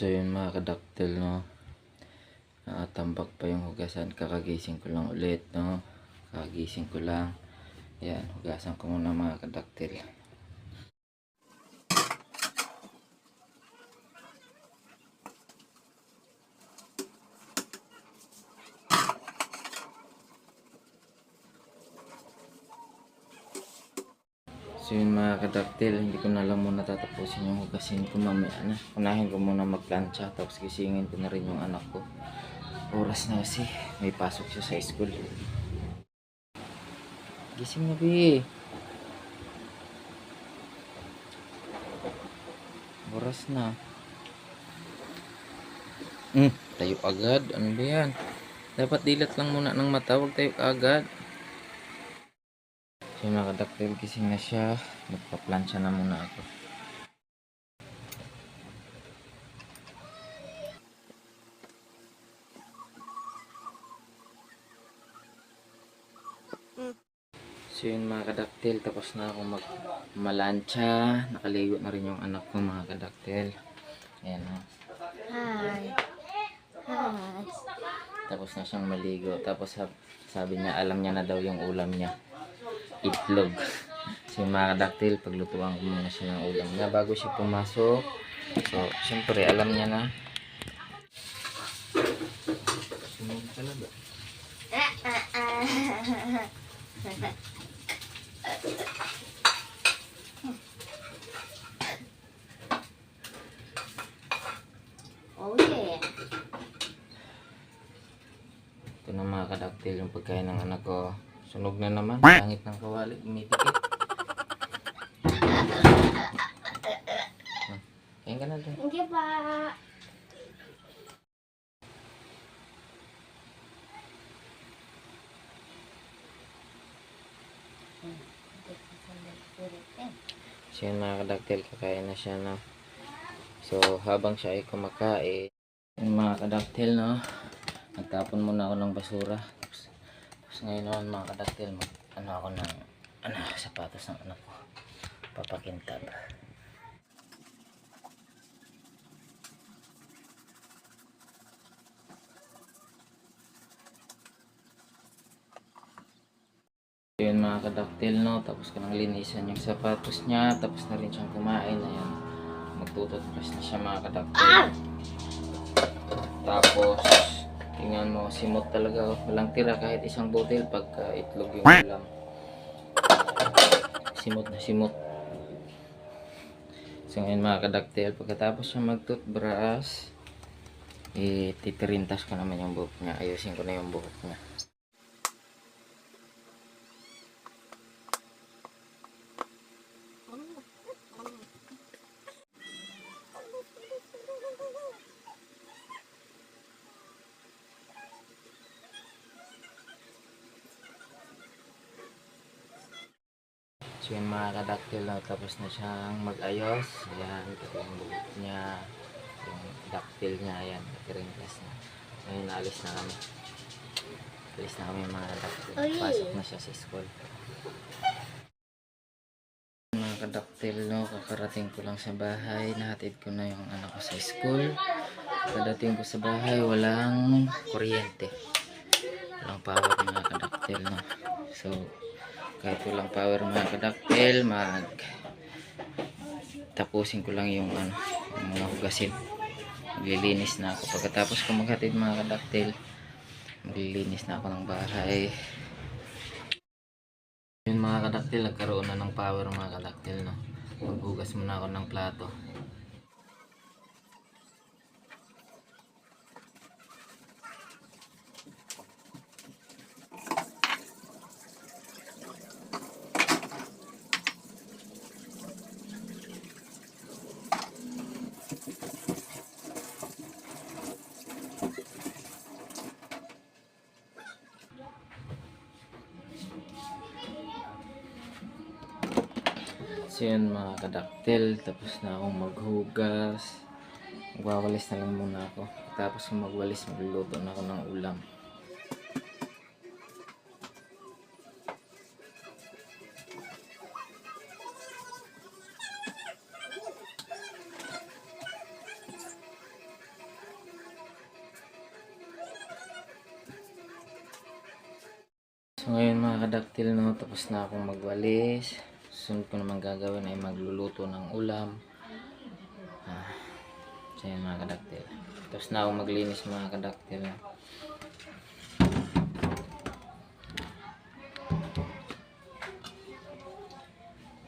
So yun mga kadaktil, no, tambak pa yung hugasan. Kakagising ko lang ulit, no, kakagising ko lang. Yan, hugasan ko muna mga kadaktil. So yun mga kadaktil, hindi ko na lang muna tatapusin yung hugasin ko mamaya na. Unahin ko muna magplancha, tapos gisingin ko na rin yung anak ko. Oras na kasi, may pasok siya sa school. Gising na, Bi. Oras na. Tayo agad. Ano ba yan? Dapat dilat lang muna ng mata, huwag tayo agad. So mga kadaktil, gising na siya. Magpa-plancha na muna ako. So yun mga kadaktil, tapos na ako magmalansya. Nakaligo na rin yung anak ko mga kadaktil. Ayan o. Hi. Hi. Tapos na siyang maligo. Tapos sabi niya, alam niya na daw yung ulam niya. Itlog. So yung mga kadaktil, paglutuan ko muna siya ng ulam niya bago siya pumasok. So syempre alam niya na. Sumunod talaga. Oh yeah. Ito na mga kadaktil yung pagkain ng anak ko. Sunog na naman. Pangit ng kawali. Umitikit. Kain ka na dun. Thank you pa. So yun mga kadaktil, kakain na siya, no. So habang siya ay kumakain, yung mga kadaktil, no, nagtapon muna ako ng basura. Tapos ngayon naman mga kadaktil, ano ako ng sapatos ng anak ko, papakintab. Yun mga kadaktil, no, tapos ko nang linisan yung sapatos niya, tapos na rin siyang kumain. Ayan, magtututbrush na siya mga kadaktil. Tapos tingnan mo, simot talaga, walang tira kahit isang butil pagka itlog yung ulam. Simot na simot. So ngayon mga kadaktil, pagkatapos siya magtutbrush, titirintas ko naman yung buhok niya, ayusin ko na yung buhok niya. So yung mga kadaktil, no, tapos na siyang mag-ayos. Ayan, ito yung buhok niya, yung daktil niya, ayan, natirintas na. Ngayon, alis na kami. Alis na kami mga kadaktil. Pasok na siya sa school. Mga kadaktil, no, kakarating ko lang sa bahay. Nahatid ko na yung anak ko sa school. Pagdating ko sa bahay, walang kuryente. Walang power mga kadaktil, no. So kahit walang power mga kadaktil, tapusin ko lang yung mga hugasin. Maglilinis na ako. Pagkatapos ko maghatid mga kadaktil, maglilinis na ako ng bahay. Yun mga kadaktil, nagkaroon na ng power mga kadaktil, no. Maghugas muna ako ng plato. So yun mga kadaktil, tapos na akong maghugas. Magwawalis na lang muna ako. Tapos kung magwalis, magluluto na ako ng ulam. So ngayon mga kadaktil, no, tapos na akong magwalis. Sunod ko naman gagawin ay magluluto ng ulam. So yun mga kadaktil. Tapos na akong maglinis mga kadaktil.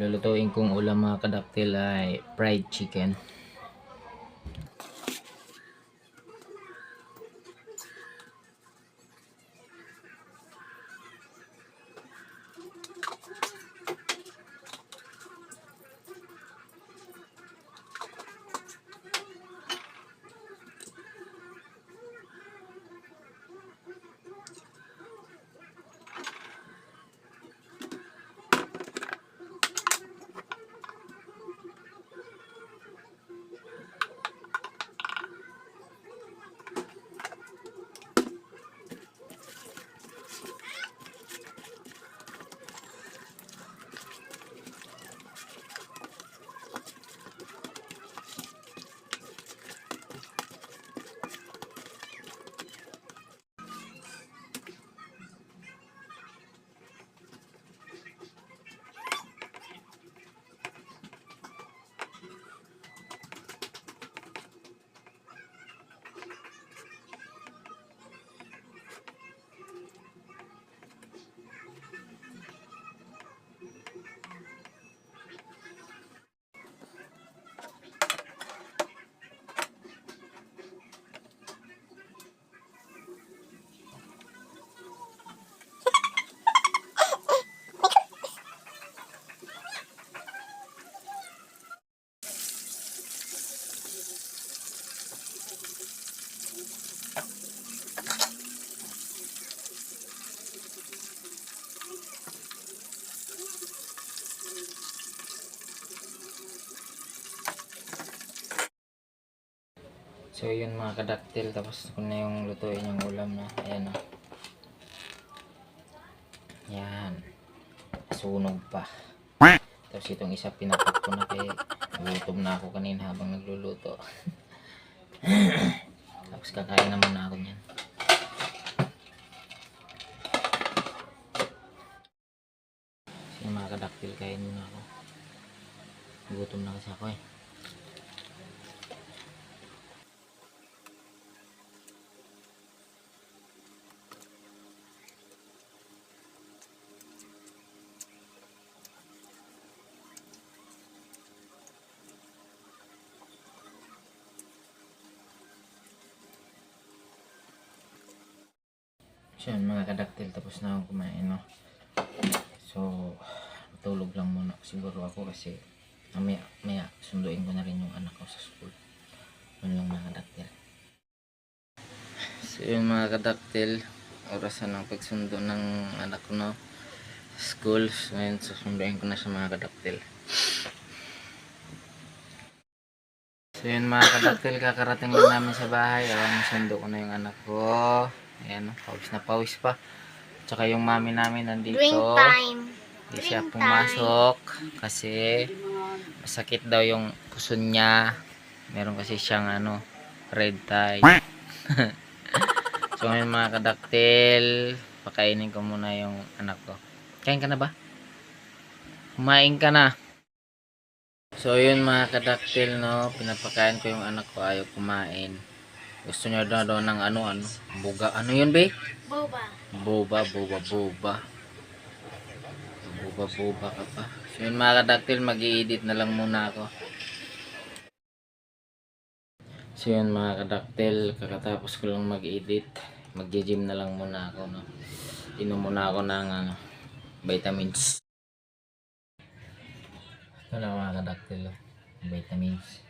Lulutuin kong ulam mga kadaktil ay fried chicken. So yun mga kadaktil, tapos ko na yung lutuin yung ulam na. Ayan o. Yan. Sunog pa. Tapos itong isa pinapak ko na kay gutom na ako kanina habang nagluluto. Tapos kakain naman na ako niyan. So yun mga kadaktil, kain muna ako. Gutom na kasi ako eh. So yun mga kadaktil, tapos na akong kumain, no? So tulog lang muna siguro ako kasi maya sunduin ko na rin yung anak ko sa school. Yun lang mga kadaktil. So yun mga kadaktil, orasan ng pagsundo ng anak ko, no? School. So ngayon susunduin ko na siya mga kadaktil. So yun mga kadaktil, kakarating lang namin sa bahay. Ayan, sundo ko na yung anak ko. Ayan, pawis na pawis pa. Tsaka yung mami namin nandito. Drink time. Hindi siya pumasok kasi masakit daw yung puso niya. Meron kasi siyang red tie. So ngayon mga kadaktil, pakainin ko muna yung anak ko. Kain ka na ba? Kumain ka na. So yun mga kadaktil, no, pinapakain ko yung anak ko, ayaw kumain. Gusto niya daw ng buga. Ano yun, be? Boba. Boba ka pa. So yun mga kadaktil, mag-i-edit na lang muna ako. So yun mga kadaktil, kakatapos ko lang mag-edit. Mag-gym na lang muna ako, no. Inom muna ako ng vitamins. Ito na mga kadaktil, vitamins.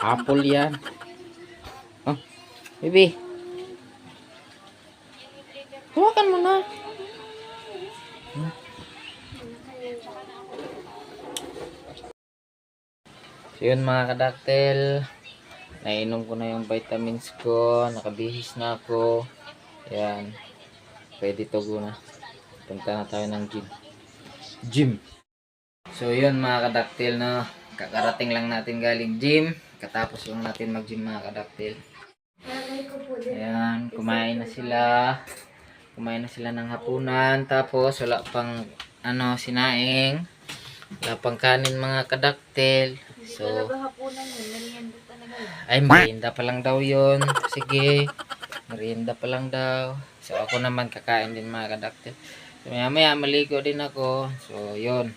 Apple yan. Oh, baby. Hawakan mo na. So yun mga kadaktil, Nainom ko na yung vitamins ko. Nakabihis na ako. Yan. Pwede to na. Punta na tayo ng gym. So yun mga kadaktil, no. Kakarating lang natin galing gym. Katapos lang natin mag-gym mga kadaktil. Ayan, kumain na sila. Kumain na sila ng hapunan. Tapos wala pang sinaing. Wala pang kanin mga kadaktil. So, ay merienda pa lang daw yun. Sige, merienda pa lang daw. So ako naman kakain din mga kadaktil. So maya maya maligo din ako. So yun.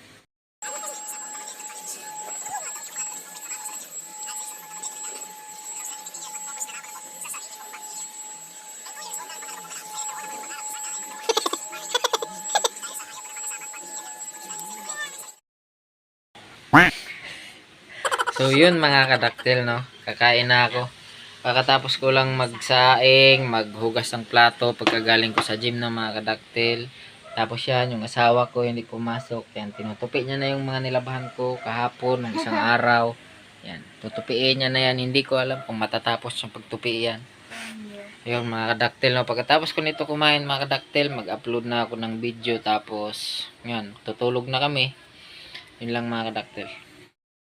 So yun mga kadaktil, no. Kakain na ako. Pagkatapos ko lang magsaing, maghugas ng plato pagkagaling ko sa gym, no mga kadaktil. Tapos yan, yung asawa ko hindi pumasok. Yan, tinutupi niya na yung mga nilabahan ko kahapon, ng isang araw. Yan, tutupiin niya na yan. Hindi ko alam kung matatapos yung pagtupi yan. Yun mga kadaktil, no. Pagkatapos ko nito kumain mga kadaktil, mag-upload na ako ng video. Tapos, yan, tutulog na kami. Yun lang mga kadaktil.